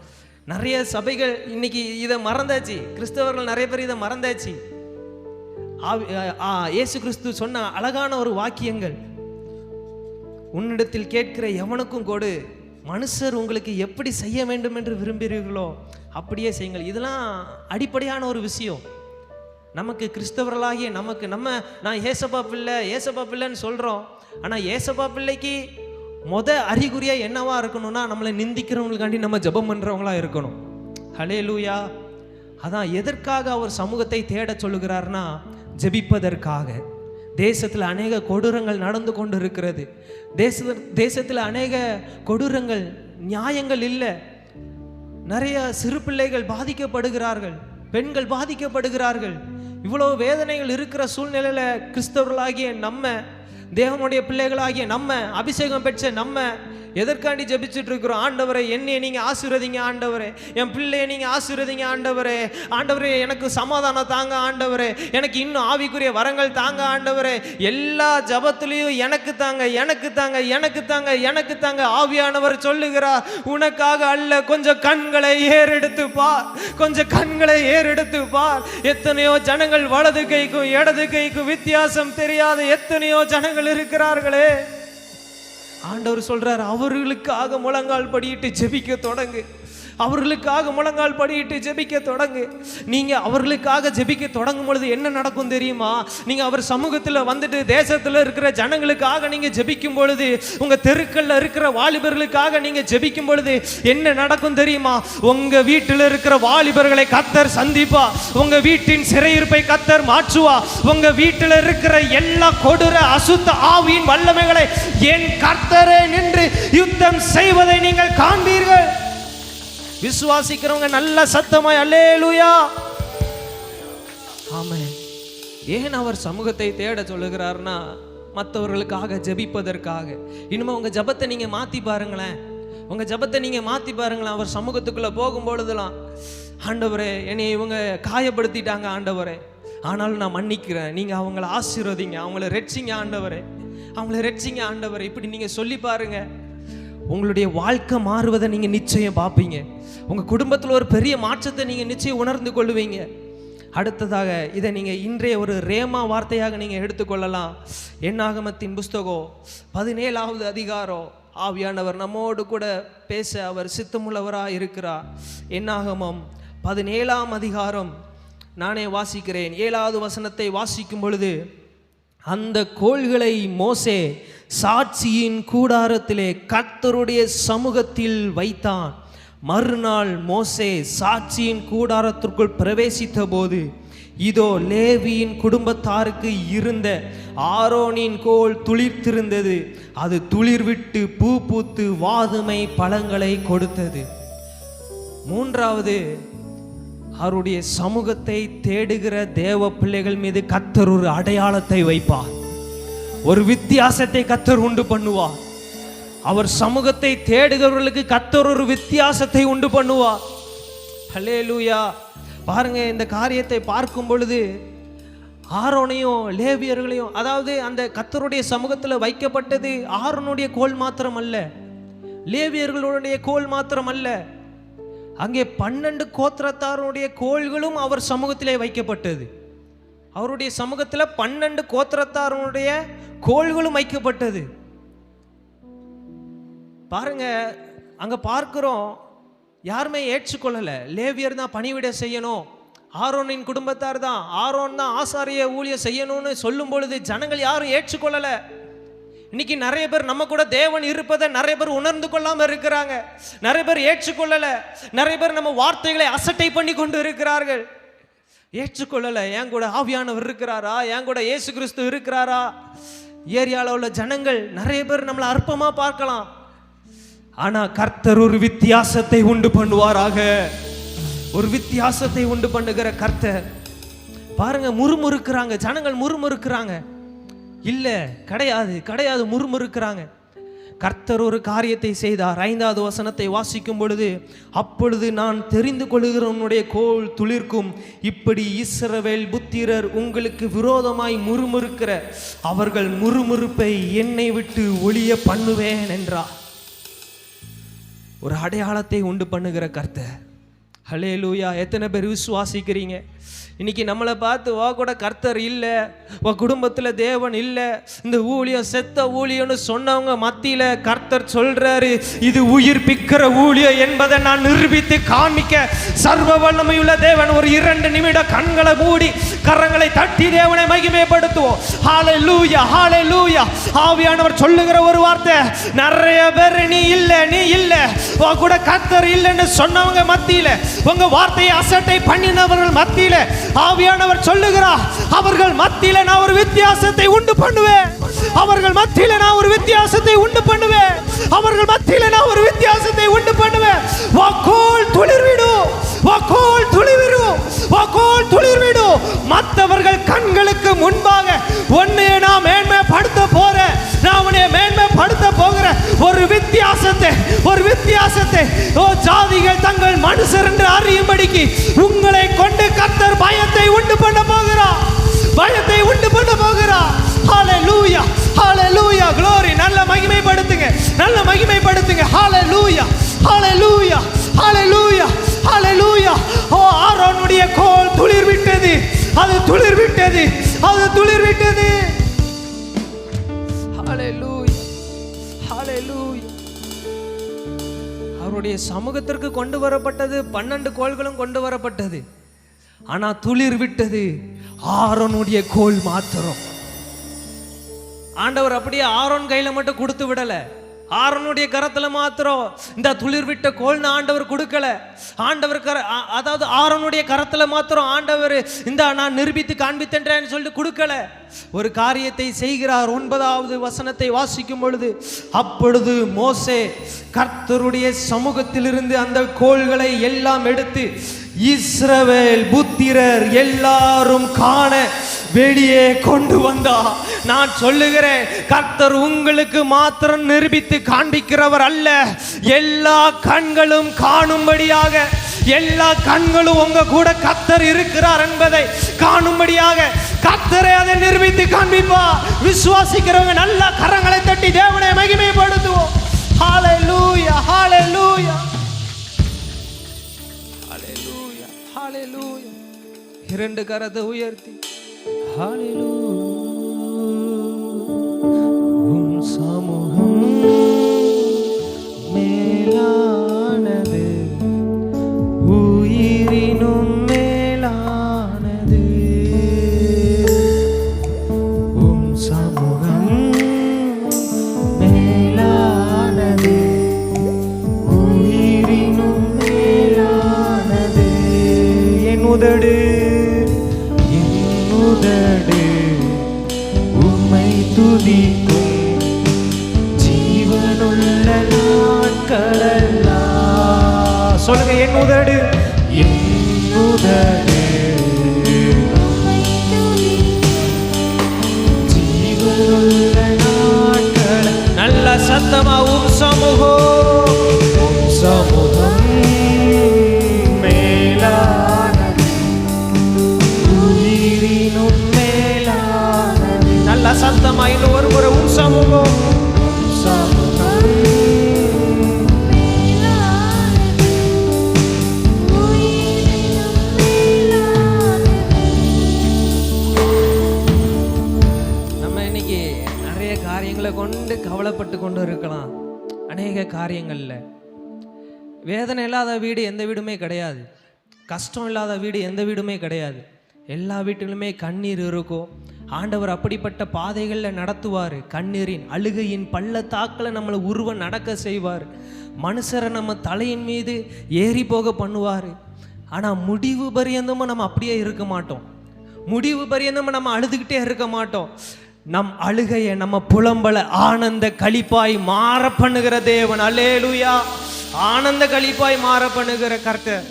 நிறைய சபைகள் இன்னைக்கு இதை மறந்தாச்சு, கிறிஸ்தவர்கள் நிறைய பேர் இதை மறந்தாச்சு. இயேசு கிறிஸ்து சொன்ன அழகான ஒரு வாக்கியங்கள், உன்னிடத்தில் கேட்கிற எவனுக்கும் கொடு, மனுஷர் உங்களுக்கு எப்படி செய்ய வேண்டும் என்று விரும்புகிறீர்களோ அப்படியே செய்யுங்கள். இதெல்லாம் அடிப்படையான ஒரு விஷயம். நமக்கு கிறிஸ்தவர்களாகிய நமக்கு நான் ஏசப்பா பிள்ளைன்னு சொல்கிறோம். ஆனால் ஏசப்பா பிள்ளைக்கு அறிகுறியா என்னவா இருக்கணும்னா, நம்மளை நிந்திக்கிறவங்களுக்காண்டி நம்ம ஜெபம் பண்ணுறவங்களா இருக்கணும். ஹல்லேலூயா. அதான் எதற்காக அவர் சமூகத்தை தேட சொல்லுகிறார்னா, ஜெபிப்பதற்காக. தேசத்தில் அநேக கொடூரங்கள் நடந்து கொண்டு இருக்கிறது. தேசத்தில் அநேக கொடூரங்கள், நியாயங்கள் இல்லை. நிறைய சிறு பிள்ளைகள் பாதிக்கப்படுகிறார்கள், பெண்கள் பாதிக்கப்படுகிறார்கள். இவ்வளவு வேதனைகள் இருக்கிற சூழ்நிலையில கிறிஸ்தவர்களாகிய நம்ம, தேவனுடைய பிள்ளைகளாகிய நம்ம, அபிஷேகம் பெற்ற நம்ம எதற்காண்டி ஜெபிச்சுட்டு இருக்கிறோம்? ஆண்டவரே, என்னைய நீங்க ஆசீர்வதிங்க ஆண்டவரே, என் பிள்ளைய நீங்க ஆசீர்வதிங்க ஆண்டவரே, ஆண்டவரே எனக்கு சமாதானம் தாங்க ஆண்டவரே, எனக்கு இன்னும் ஆவிக்குரிய வரங்கள் தாங்க ஆண்டவரே. எல்லா ஜபத்திலையும் எனக்கு தாங்க, எனக்கு தாங்க, எனக்கு தாங்க, எனக்கு தாங்க. ஆவியானவர் சொல்லுகிறார், உனக்காக அல்ல, கொஞ்சம் கண்களை ஏறெடுத்து பார், கொஞ்சம் கண்களை ஏறெடுத்து பார். எத்தனையோ ஜனங்கள் வலது கைக்கும் இடது கைக்கும் வித்தியாசம் தெரியாத எத்தனையோ ஜனங்கள் இருக்கிறார்களே. ஆண்டவர் சொல்றார், அவர்களுக்காக முழங்கால் படியிட்டு ஜெபிக்க தொடங்கு, அவர்களுக்காக முழங்கால் படியிட்டு ஜெபிக்க தொடங்கு. நீங்க அவர்களுக்காக ஜெபிக்க தொடங்கும் பொழுது என்ன நடக்கும் தெரியுமா? நீங்க அவர் சமூகத்தில் வந்துட்டு தேசத்தில் இருக்கிற ஜனங்களுக்காக நீங்க ஜெபிக்கும் பொழுது, உங்க தெருக்கல்ல இருக்கிற வாலிபர்களுக்காக நீங்க ஜெபிக்கும் பொழுது என்ன நடக்கும் தெரியுமா? உங்க வீட்டில் இருக்கிற வாலிபர்களை கர்த்தர் சந்திப்பா, உங்க வீட்டின் சிறையிருப்பை கர்த்தர் மாற்றுவா, உங்க வீட்டில் இருக்கிற எல்லா கொடூர அசுத்த ஆவியின் வல்லமைகளை என் கர்த்தரே நின்று யுத்தம் செய்வதை நீங்கள் காண்பீர்கள். விசுவாசிக்கிறவங்க நல்ல சத்தமாய் அல்லேலூயா. ஆமென். ஏன் அவர் சமூகத்தை தேட சொல்லுகிறார்னா, மற்றவர்களுக்காக ஜெபிப்பதற்காக. இனிமே உங்க ஜபத்தை நீங்க மாத்தி பாருங்களேன், உங்க ஜபத்தை நீங்க மாத்தி பாருங்களேன். அவர் சமூகத்துக்குள்ள போகும்பொழுதுலாம், ஆண்டவரே என்னை இவங்க காயப்படுத்திட்டாங்க ஆண்டவரே, ஆனாலும் நான் மன்னிக்கிறேன், நீங்க அவங்கள ஆசீர்வதிங்க, அவங்கள ரட்சிங்க ஆண்டவரே, அவங்கள ரட்சிங்க ஆண்டவரே. இப்படி நீங்க சொல்லி பாருங்க, உங்களுடைய வாழ்க்கை மாறுவதை நீங்க நிச்சயம் பார்ப்பீங்க. உங்க குடும்பத்தில் ஒரு பெரிய மாற்றத்தை நீங்க நிச்சயம் உணர்ந்து கொள்ளுவீங்க. அடுத்ததாக இதை நீங்க இன்றைய ஒரு ரேமா வார்த்தையாக நீங்க எடுத்துக்கொள்ளலாம். என்னாகமத்தின் புஸ்தகம் 17வது அதிகாரம். ஆவியானவர் நம்மோடு கூட பேச அவர் சித்தமுள்ளவராக இருக்கிறார். என்னாகமம் 17ஆம் அதிகாரம் நானே வாசிக்கிறேன். 7வது வசனத்தை வாசிக்கும் பொழுது, அந்த கோல்களை மோசே சாட்சியின் கூடாரத்திலே கர்த்தருடைய சமூகத்தில் வைத்தான். மறுநாள் மோசே சாட்சியின் கூடாரத்திற்குள் பிரவேசித்த போது, இதோ லேவியின் குடும்பத்தாருக்கு இருந்த ஆரோனின் கோல் துளிர்த்திருந்தது. அது துளிர்விட்டு பூ பூத்து வாதுமை பழங்களை கொடுத்தது. மூன்றாவது, அவருடைய சமூகத்தை தேடுகிற தேவ பிள்ளைகள் மீது கர்த்தர் ஒரு அடையாளத்தை வைப்பார், ஒரு வித்தியாசத்தை கர்த்தர் உண்டு பண்ணுவார். அவர் சமூகத்தை தேடுகிறவர்களுக்கு கர்த்தர் ஒரு வித்தியாசத்தை உண்டு பண்ணுவார். ஹல்லேலூயா. பாருங்க, இந்த காரியத்தை பார்க்கும் பொழுது ஆரோனையும் லேவியர்களையும், அதாவது அந்த கர்த்தருடைய சமூகத்தில் வைக்கப்பட்டது ஆரோனுடைய கோல் மாத்திரம் அல்ல, லேவியர்களுடைய கோல் மாத்திரம் அல்ல, அங்கே 12 கோத்திரத்தாருடைய கோல்களும் அவர் சமூகத்திலே வைக்கப்பட்டது. அவருடைய சமூகத்தில் 12 கோத்திரத்தாருடைய கோல்களும் வைக்கப்பட்டது. பாருங்க, அங்க பார்க்கிறோம், யாருமே ஏற்றுக்கொள்ளல. லேவியர் தான் பணிவிட செய்யணும், ஆரோனின் குடும்பத்தார் தான், ஆரோன் தான் ஆசாரிய ஊழியம் செய்யணும்னு சொல்லும் பொழுது ஜனங்கள் யாரும் ஏற்றுக்கொள்ளல. இன்னைக்கு நிறைய பேர் நம்ம கூட தேவன் இருப்பதை நிறைய பேர் உணர்ந்து கொள்ளாம இருக்கிறாங்க, நிறைய பேர் ஏற்றுக்கொள்ளல, நிறைய பேர் நம்ம வார்த்தைகளை அசட்டை பண்ணி கொண்டு இருக்கிறார்கள், ஏற்றுக்கொள்ளல. என் கூட ஆவியானவர் இருக்கிறாரா, என் கூட இயேசு கிறிஸ்து இருக்கிறாரா? ஏரியாவில் உள்ள ஜனங்கள் நிறைய பேர் நம்மளை அற்பமா பார்க்கலாம், ஆனா கர்த்தர் ஒரு வித்தியாசத்தை உண்டு பண்ணுவாராக. ஒரு வித்தியாசத்தை உண்டு பண்ணுகிற கர்த்தர். பாருங்க, முறுமுறுக்கிறாங்க ஜனங்கள், முறுமுறுக்கிறாங்க. இல்ல, கிடையாது கிடையாது, முறுமுறுக்கிறாங்க. கர்த்தர் ஒரு காரியத்தை செய்தார். 5வது வசனத்தை வாசிக்கும் பொழுது, அப்பொழுது நான் தெரிந்து கொள்கிறவனுடைய கோல் துளிர்க்கும், இப்படி இஸ்ரவேல் புத்திரர் உங்களுக்கு விரோதமாய் முறுமுறுக்கிற அவர்கள் முறுமுறுப்பை என்னை விட்டு ஒழிய பண்ணுவேன் என்றார். ஒரு அடையாளத்தை உண்டு பண்ணுகிற கர்த்தர். ஹல்லேலூயா! எத்தனை பேர் விசுவாசிக்கிறீங்க? இன்னைக்கு நம்மளை பார்த்து வா கூட கர்த்தர் இல்லை, உன் குடும்பத்தில் தேவன் இல்லை, இந்த ஊழியம் செத்த ஊழியம்னு சொன்னவங்க மத்தியில் கர்த்தர் சொல்றாரு, இது உயிர்ப்பிக்கிற ஊழியம் என்பதை நான் நிரூபித்து காண்பிக்க சர்வ வல்லமையுள்ள தேவன். ஒரு 2 நிமிடம் கண்களை மூடி கரங்களை தட்டி தேவனை மகிமைப்படுத்துவோம். ஹல்லேலூயா, ஹல்லேலூயா. ஆவியானவர் சொல்லுகிற ஒரு வார்த்தை, நிறைய பேர் நீ இல்லை, நீ இல்லை, உன் கூட கர்த்தர் இல்லைன்னு சொன்னவங்க மத்தியில், உங்க வார்த்தையை அசட்டை பண்ணினவர்கள் மத்தியில் ஆவியானவர் சொல்லுகிறார், அவர்கள் மத்தியில நான் ஒரு வித்தியாசத்தை உண்டு பண்ணுவேன், அவர்கள் மத்தியில நான் ஒரு வித்தியாசத்தை உண்டு பண்ணுவேன், அவர்கள் மத்தியில நான் ஒரு வித்தியாசத்தை உண்டு பண்ணுவேன். வாக்கோல் துளிர்விடும், வாக்கோல் துளிர்விடும், வாக்கோல் துளிர்விடும். மற்றவர்கள் கண்களுக்கு முன்பாக உன்னை நான் மேன்மைப்படுத்த போறேன், நான் உன்னை மேன்மைப்படுத்த போகிறேன். ஒரு வித்தியாசத்தை, ஒரு வித்தியாசத்தை. ஓ ஜாதிகள் தங்கள் மனுஷர் என்று அறியும்படிக்கு உங்களை கொண்டு கர்த்தர் பயத்தை உண்டு பண்ண போகிறார், பயத்தை உண்டு பண்ண போகிறார். ஹல்லேலூயா, ஹல்லேலூயா, glory. நல்ல மகிமைப்படுத்துங்க, நல்ல மகிமைப்படுத்துங்க. ஹல்லேலூயா, ஹல்லேலூயா, ஹல்லேலூயா, ஹல்லேலூயா. ஓ ஆரோனுடைய கோல் துளிர் விட்டது, அது துளிர் விட்டது, அது துளிர் விட்டது. ஹல்லேலூயா, ஹல்லேலூயா. அவருடைய சமூகத்திற்கு கொண்டு வரப்பட்டது 12 கோல்களும் கொண்டு வரப்பட்டது, ஆனா துளிர் விட்டது ஆரோனுடைய கோல் மாத்திரம். ஆண்டவர் அப்படியே ஆரோன் கையில மட்டும் கொடுத்து விடல, ஆரோனுடைய கரத்துல மாத்திரம் இந்த துளிர் விட்ட கோல்னு ஆண்டவர் கொடுக்கல. ஆண்டவர் அதாவது ஆரோனுடைய கரத்துல மாத்திரம் ஆண்டவர் இந்த நான் நிரூபித்து காண்பித்தேன்னு சொல்லிட்டு கொடுக்கல. ஒரு காரியத்தை செய்கிறார். 9வது வசனத்தை வாசிக்கும் பொழுது, அப்பொழுது மோசே கர்த்தருடைய சமூகத்திலிருந்து அந்த கோல்களை எல்லாம் எடுத்து இஸ்ரவேல் புத்திரர் எல்லாரும் காண வெளியே கொண்டு வந்தார். நான் சொல்லுகிறேன், கர்த்தர் உங்களுக்கு மாத்திரம் நிரூபித்து காண்பிக்கிறவர் அல்ல, எல்லா கண்களும் காணும்படியாக, எல்லா கண்களும் உங்க கூட கர்த்தர் இருக்கிறார் என்பதை காணும்படியாக கர்த்தரை அதை நிரூபித்து காண்பிப்பா. விசுவாசிக்கிறவங்க நல்ல கரங்களை தட்டி தேவனை மகிமைப்படுத்துவோம். ஹல்லேலூயா, ஹல்லேலூயா, ஹல்லேலூயா, ஹல்லேலூயா. 2 கரத்தை உயர்த்தி ஹல்லேலூயா. உம் சமூகம் மேலானது, உயிரினும் மேலானது. உம் சமூகம் மேலானது, உயிரினும் மேலானது. என் உதடு, என் உதடு உம்மை துதிக்கும், ஜீவனுள்ள நாட்களெல்லாம். சொல்லுங்க, என் உதடு, என் உதடு ஜீவனுள்ள நாட்கள். நல்ல சத்தமா உம் சமூகம், உம் சமூகம் மேலானது, உயிரினும் மேலானது. காரியங்கள்ல. வேதனை இல்லாத வீடு எந்த வீடுமே கிடையாது, கஷ்டம் இல்லாத வீடு எந்த வீடுமே கிடையாது. எல்லா வீட்டிலுமே கண்ணீர் இருக்கும். ஆண்டவர் அப்படிப்பட்ட பாதைகளில் நடத்துவார். கண்ணீரின் அழுகையின் பள்ளத்தாக்கில் நம்மளை நடக்க செய்வார். மனுஷரை நம்ம தலையின் மீது ஏறி போக பண்ணுவார். ஆனால் முடிவு பரியந்தமும் நம்ம அப்படியே இருக்க மாட்டோம். முடிவு பரியந்தமும் நம்ம அழுதுகிட்டே இருக்க மாட்டோம். நம் அழுகையை, நம்ம புலம்பல ஆனந்த களிப்பாய் மாற பண்ணுகிற தேவன். அல்லேலூயா. ஆனந்த களிப்பாய் மாற பண்ணுகிற கர்த்தர்.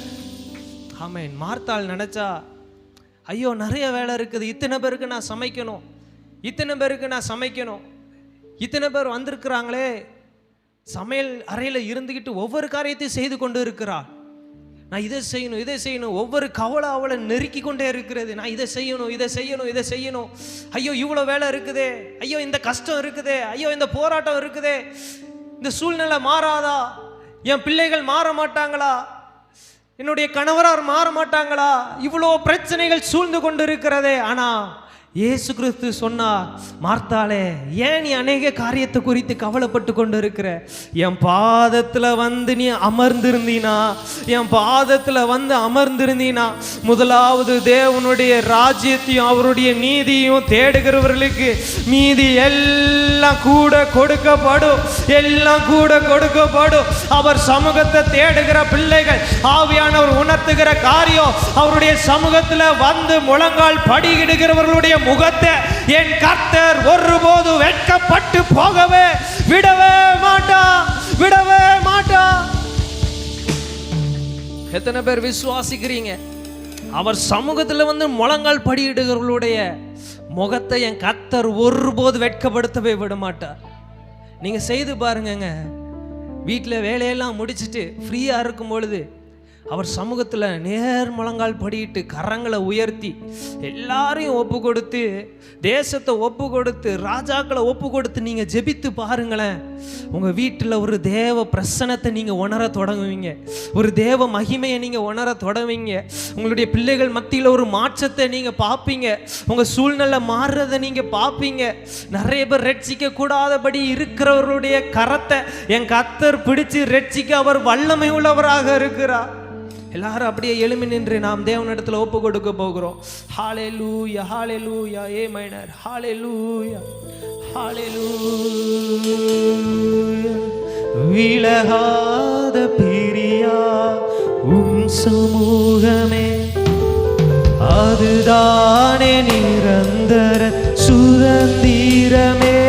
ஆமென். மார்த்தாள் நினைச்சா, ஐயோ நிறைய வேலை இருக்குது, இத்தனை பேருக்கு நான் சமைக்கணும், இத்தனை பேருக்கு நான் சமைக்கணும், இத்தனை பேர் வந்திருக்கிறாங்களே. சமையல் அறையில் இருந்துக்கிட்டு ஒவ்வொரு காரியத்தையும் செய்து கொண்டு இருக்கிறாள். நான் இதை செய்யணும், இதை செய்யணும். ஒவ்வொரு கவலை அவளை நெருக்கி கொண்டே இருக்கிறது. நான் இதை செய்யணும், இதை செய்யணும், இதை செய்யணும். ஐயோ இவ்வளோ வேலை இருக்குதே, ஐயோ இந்த கஷ்டம் இருக்குதே, ஐயோ இந்த போராட்டம் இருக்குதே, இந்த சூழ்நிலை மாறாதா, என் பிள்ளைகள் மாற மாட்டாங்களா, என்னுடைய கணவரார் மாற மாட்டாங்களா, இவ்வளோ பிரச்சனைகள் சூழ்ந்து கொண்டு இருக்கிறதே. ஆனால் இயேசு கிறிஸ்து சொன்னார், மார்த்தாளே ஏன் நீ அநேக காரியத்தை குறித்து கவலைப்பட்டு கொண்டு இருக்கிற? என் பாதத்தில் வந்து நீ அமர்ந்திருந்தீனா, என் பாதத்தில் வந்து அமர்ந்திருந்தீனா, முதலாவது தேவனுடைய ராஜ்யத்தையும் அவருடைய நீதியும் தேடுகிறவர்களுக்கு மீதி எல்லாம் கூட கொடுக்கப்படும், எல்லாம் கூட கொடுக்கப்படும். அவர் சமூகத்தை தேடுகிற பிள்ளைகள் ஆவியானவர் உணர்த்துகிற காரியம், அவருடைய சமூகத்தில் வந்து முழங்கால் படியிடுகிறவர்களுடைய முகத்தை என் கர்த்தர் ஒருபோது வெட்கப்பட்டு போகவே விடவே மாட்டா, விடவே மாட்டா. எத்தனை பேர் விசுவாசிக்கிறீங்க? அவர் சமூகத்தில் வந்து முழங்கால் படியிடுகிறவர்களுடைய முகத்தை என் கர்த்தர் ஒருபோது வெட்கப்படுத்தவே விட மாட்டார். நீங்க செய்து பாருங்க. வீட்டில் வேலையெல்லாம் முடிச்சுட்டு ஃப்ரீயா இருக்கும் பொழுது அவர் சமூகத்தில் நேர் முழங்கால் படியிட்டு கரங்களை உயர்த்தி எல்லாரையும் ஒப்பு கொடுத்து, தேசத்தை ஒப்பு கொடுத்து, ராஜாக்களை ஒப்பு கொடுத்து நீங்கள் ஜெபித்து பாருங்களேன். உங்கள் வீட்டில் ஒரு தேவ பிரசன்னத்தை நீங்கள் உணர தொடங்குவீங்க, ஒரு தேவ மகிமையை நீங்கள் உணர தொடங்குவீங்க. உங்களுடைய பிள்ளைகள் மத்தியில் ஒரு மாற்றத்தை நீங்கள் பார்ப்பீங்க, உங்கள் சூழ்நிலை மாறுறதை நீங்கள் பார்ப்பீங்க. நிறைய பேர் ரட்சிக்க கூடாதபடி இருக்கிறவர்களுடைய கரத்தை என் கர்த்தர் பிடிச்சு ரட்சிக்க அவர் வல்லமை உள்ளவராக இருக்கிறார். எல்லாரும் அப்படியே எழுமி நின்று நாம் தேவனிடத்தில் ஒப்பு கொடுக்க போகிறோம். ஹல்லேலூயா, ஹல்லேலூயா, ஏ மைனர், ஹல்லேலூயா, ஹல்லேலூயா. விலகாத பிரியா உம் சமூகமே, அதுதானே நிரந்தர சுதந்திரமே.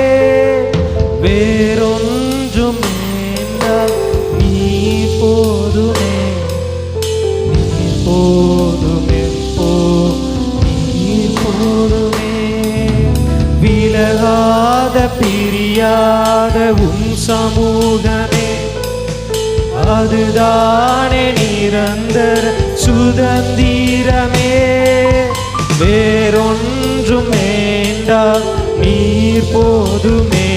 வேறொன்றும் வேண்டாம், நீ போதுமே, போதுமே, நீர் போதுமே. விலகாத பிரியாத உம் சமூகமே, அதுதானே நிரந்தர சுதந்திரமே. வேறொன்றும் வேண்டாம், நீர் போதுமே,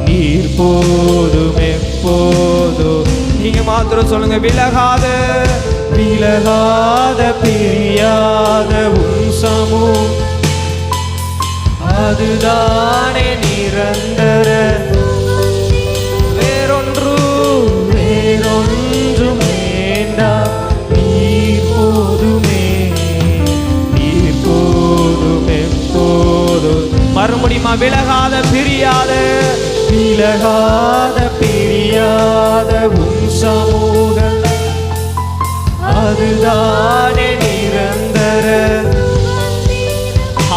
நீர் போதுமே, போதும். நீங்க மாத்திரம் சொல்லுங்க, விலகாத விலகாத பிரியாத உம் சமூகம், அதுதானே நிரந்தர. வேறொன்றும் வேண்டாம், நீர் போதுமே, நீர் போதுமே, போதும். மறுபடியுமா, விலகாத பிரியாத விலகாத பிரியாத உம் சமூகம், அதுதானே நிரந்தர.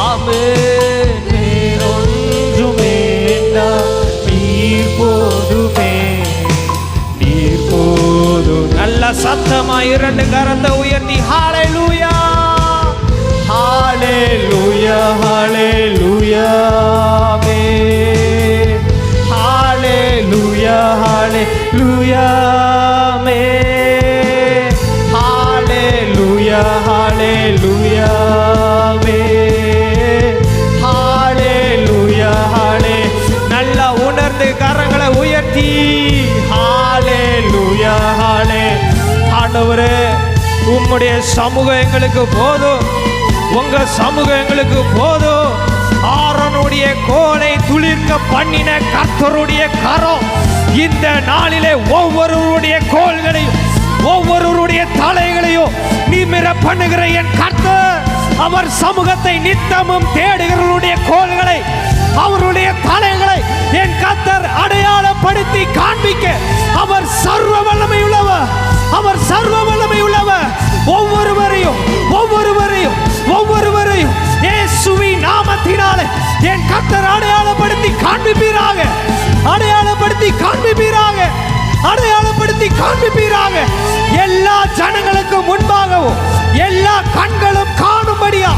ஆமென். வேறொன்றும் வேண்டாம், நீர் போதுமே, நீர் போதும். நல்ல சத்தமா இரண்டு கரத்தை உயர்த்தி ஹல்லேலூயா, ஹல்லேலூயா, ஹல்லேலூயா, ஆமென். ஹல்லேலூயா, ஹல்லேலூயா, ஆமென். ஹல்லேலூயா, ஹல்லேலூயா, ஹல்லேலூயா, ஹல்லே. நல்லா உணர்ந்து கரங்களை உயர்த்தி ஹல்லேலூயா, ஹல்லே. ஆண்டவரே, உம்முடைய சமூகம் எங்களுக்கு போதும், உங்க சமூகம் எங்களுக்கு போதும். ஆரோனுடைய கோலை துளிர்க்க பண்ணின கர்த்தருடைய கரம் இந்த நாளிலே ஒவ்வொருவருடைய கோல்களையும் ஒவ்வொருவருடைய தலைகளையும் நிமிர பண்ணுகிற என் கர்த்தர் அவர் சமூகத்தை நித்தமும் தேடுகிறவருடைய கோல்களை அவருடைய தலைகளை என் கர்த்தர் அடையாளப்படுத்தி காண்பிக்க அவர் சர்வ வல்லமை உள்ளவர். அவர் சர்வ வல்லமை உள்ளவர். ஒவ்வொருவரையும் இயேசுவின் நாமத்தினாலே என் கர்த்தர் அடையாளப்படுத்தி காண்பிப்பீராக. அடையாளப்படுத்தி காண்பிப்பீராக. அடையாளப்படுத்தி காண்பிப்பீராக. எல்லா ஜனங்களுக்கு முன்பாகவும் எல்லா கண்களும் காணும்படியா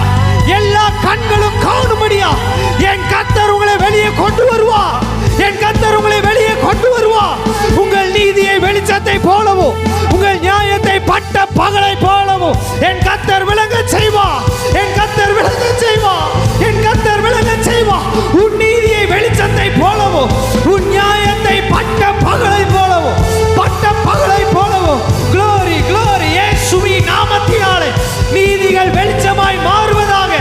எல்லா கண்களும் காணும்படியா என் கர்த்தர் உங்களை வெளியே கொண்டு வருவா. என் கர்த்தர் உங்களை வெளியே கொண்டு வருவா. உங்கள் நீதியை வெளிச்சத்தை போலவும் உங்கள் நியாயத்தை பட்ட பகலை போலவும் என் கர்த்தர் விளங்க செய்வா. என் கர்த்தர் விளங்க செய்வா. என் கர்த்தர் விளங்க செய்வா. உன் நீதியை வெளிச்சத்தை போலவும் உன் நியாயத்தை பட்ட பகலை போலவும் பட்ட பகலை போலவும் glory glory இயேசுவின் நாமத்தினாலே நீதிகள் வெளிச்சமாய் மாறுவதாக.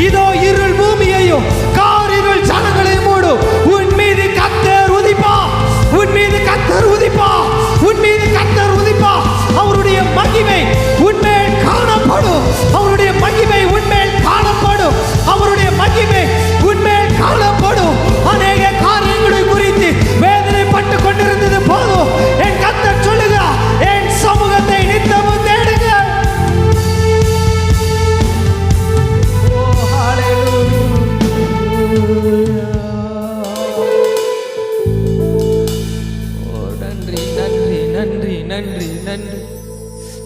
இதோ இருள் பூமியையும் காரிருள் ஜனங்களையும் மூடும். உன் மீது கர்த்தர் உதிப்பா. உன் மீது கர்த்தர் உதிப்பா. உன் மீது கர்த்தர் உதிப்பா. அவருடைய மகிமை உன்மேல் காணப்படும். அவருடைய மகிமை உன்மேல் காணப்படும். அவருடைய மகிமை உன்மேல் காணப்படும். அநேக காரியங்களை குறித்து வேதனைப்பட்டு கொண்டிருந்தது போதும். என் கர்த்தர் சொல்லுகிறார், என் சமூகத்தை நித்தமும் தேடுங்க.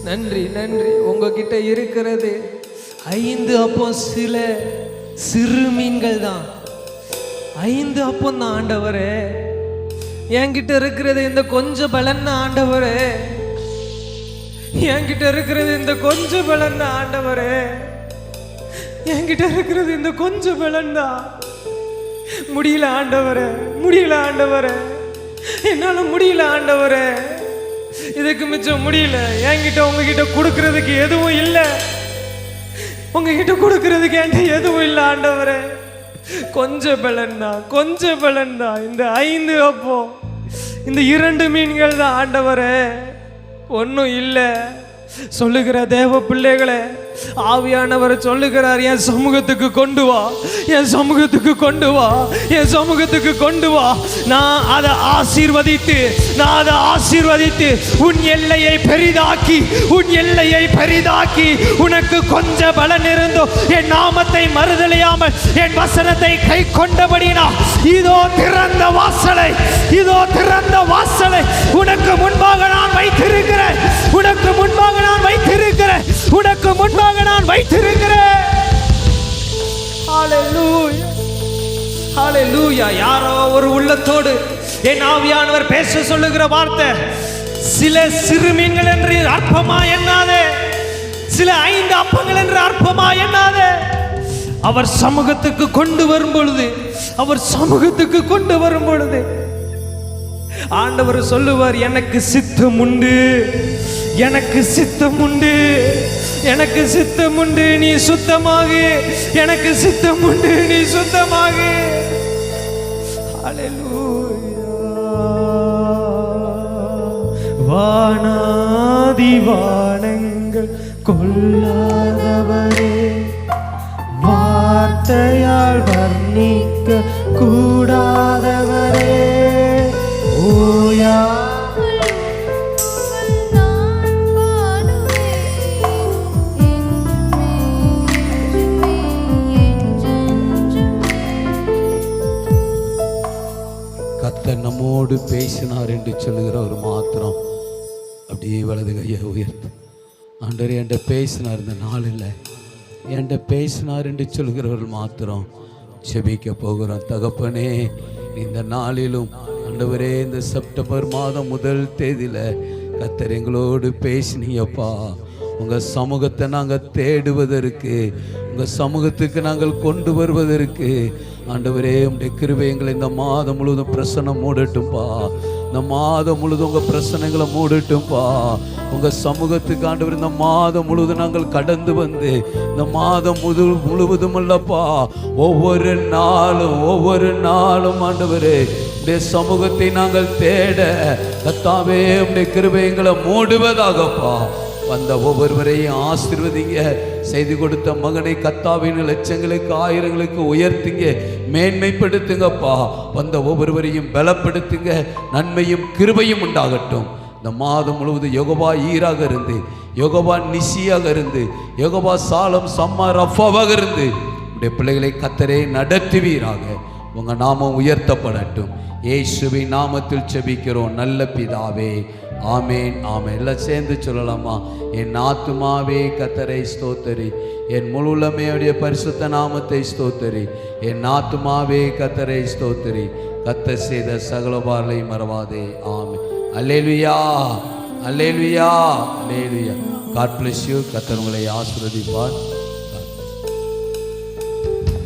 நன்றி நன்றி. உங்ககிட்ட இருக்கிறது 5 அப்பம் சில சிறு மீன்கள் தான். 5 அப்பம் தான் ஆண்டவரே. என்கிட்ட இருக்கிறது இந்த கொஞ்சம் பலன் ஆண்டவரே. என்கிட்ட இருக்கிறது இந்த கொஞ்சம் பலன் ஆண்டவரே. என்கிட்ட இருக்கிறது இந்த கொஞ்சம் பலன் தான். முடியல ஆண்டவரே, முடியல ஆண்டவரே, என்னால முடியல ஆண்டவரே. இதுக்கு மிச்சம் முடியல. என்கிட்ட உங்ககிட்ட கொடுக்கறதுக்கு எதுவும் இல்லை. உங்ககிட்ட கொடுக்கறதுக்கு என்கிட்ட எதுவும் இல்லை ஆண்டவரே. கொஞ்சம் பலன் தான், கொஞ்சம் பலன் தான். இந்த 5 அப்போ இந்த 2 மீன்கள் தான் ஆண்டவரே. ஒன்றும் இல்லை. சொல்லுகிற தேவ பிள்ளைகளே, ஆவியானவர் சொல்லுகிறார், என் சமூகத்துக்கு கொண்டு வா, என் சமூகத்துக்கு கொண்டு வா, என் சமூகத்துக்கு கொண்டு வா. நான் அதை ஆசீர்வதித்து உன் எல்லையை பெரிதாக்கி உன் எல்லையை பெரிதாக்கி உனக்கு கொஞ்சம் பலன் இருந்தோம் என் நாமத்தை மறுதலியாமல் என் வசனத்தை கை கொண்டபடினா இதோ திறந்த வாசலை, இதோ திறந்த வாசலை உனக்கு முன்பாக நான் வைத்திருக்கிறேன். உனக்கு முன்பாக நான் வைத்திருக்கிறேன். உனக்கு முன்பாக நான் வைத்திருக்கிறேன். ஹalleluya, ஹalleluya. யாரோ ஒரு உள்ளத்தோடு என் ஆவியானவர் பேச சொல்லுகிற வார்த்தை, சில சிறு மீன்கள் என்று அற்பமா எண்ணாதே, சில 5 அப்பங்கள் என்று அற்பமா எண்ணாதே. அவர் சமூகத்துக்கு கொண்டு வரும் பொழுது, அவர் சமூகத்துக்கு கொண்டு வரும் பொழுது ஆண்டவர் சொல்லுவார், எனக்கு சித்தம் உண்டு, எனக்கு சித்தம் உண்டு, எனக்கு சித்தம் உண்டு, நீ சுத்தமாகு, எனக்கு சித்தம் உண்டு, நீ சுத்தமாகு. ஹalleluya. வானாதி வானங்கள் கொள்ளாதவரே, வார்த்தையால் வர்ணிக்க கூடாதவரே, ஓயா
கர்த்தர் நம்மோடு பேசினார் என்று சொல்லுகிறவர் மாத்திரம் அப்படியே வலது கையை உயர்த்து, ஆண்டவரே என்கிட்ட பேசினார் இந்த நாளில், என்கிட்ட பேசினார் என்று சொல்கிறவர்கள் மாத்திரம் செபிக்க போகிறோம். தகப்பனே, இந்த நாளிலும் ஆண்டவரே, இந்த செப்டம்பர் மாதம் முதல் தேதியில் கர்த்தர் எங்களோடு பேசினீங்கப்பா. உங்கள் சமூகத்தை நாங்கள் தேடுவதற்கு, உங்கள் சமூகத்துக்கு நாங்கள் கொண்டு வருவதற்கு ஆண்டவரே உம்முடைய கிருபை எங்களை இந்த மாதம் முழுவதும் பிரசன்னம் மூடட்டும்பா. இந்த மாதம் முழுதும் உங்க பிரச்சனைகளை மூடட்டும்பா. உங்க சமூகத்துக்கு ஆண்டவர் இந்த மாதம் முழுவதும் நாங்கள் கடந்து வந்து இந்த மாதம் முழுவதும் அல்லப்பா, ஒவ்வொரு நாளும் ஆண்டவரே உடைய சமூகத்தை நாங்கள் தேட கர்த்தாவே உடைய கிருபைகளை மூடுவதாகப்பா. வந்த ஒவ்வொருவரையும் ஆசீர்வதிங்க. செய்து கொடுத்த மகனை கர்த்தாவின் லட்சங்களுக்கு ஆயிரங்களுக்கு உயர்த்துங்க, மேன்மைப்படுத்துங்கப்பா. வந்த ஒவ்வொருவரையும் பலப்படுத்துங்க. நன்மையும் கிருபையும் உண்டாகட்டும். இந்த மாதம் முழுவதும் யெகோவா ஈராக இருந்து, யெகோவா நிசியாக இருந்து, யெகோவா சாலம் சம்மா ரஃபாவாக இருந்து உடைய பிள்ளைகளை கர்த்தரே நடத்துவீராக. உங்க நாமம் உயர்த்தப்படட்டும். இயேசுவின் நாமத்தில் செபிக்கிறோம் நல்ல பிதாவே, ஆமேன் ஆமேன். எல்லாம் சேர்ந்து சொல்லலாமா? என் ஆத்துமாவே கர்த்தரை ஸ்தோத்தரி, என் முழு உள்ளமையுடைய பரிசுத்த நாமத்தை ஸ்தோத்தரி. என் ஆத்துமாவே கர்த்தரை ஸ்தோத்தரி, கர்த்தர் செய்த சகல உபகாரங்களை மறவாதே. ஆமென். அல்லேலூயா, அல்லேலூயா, அல்லேலூயா. God bless you. கர்த்தர் உங்களை ஆசீர்வதிப்பார்.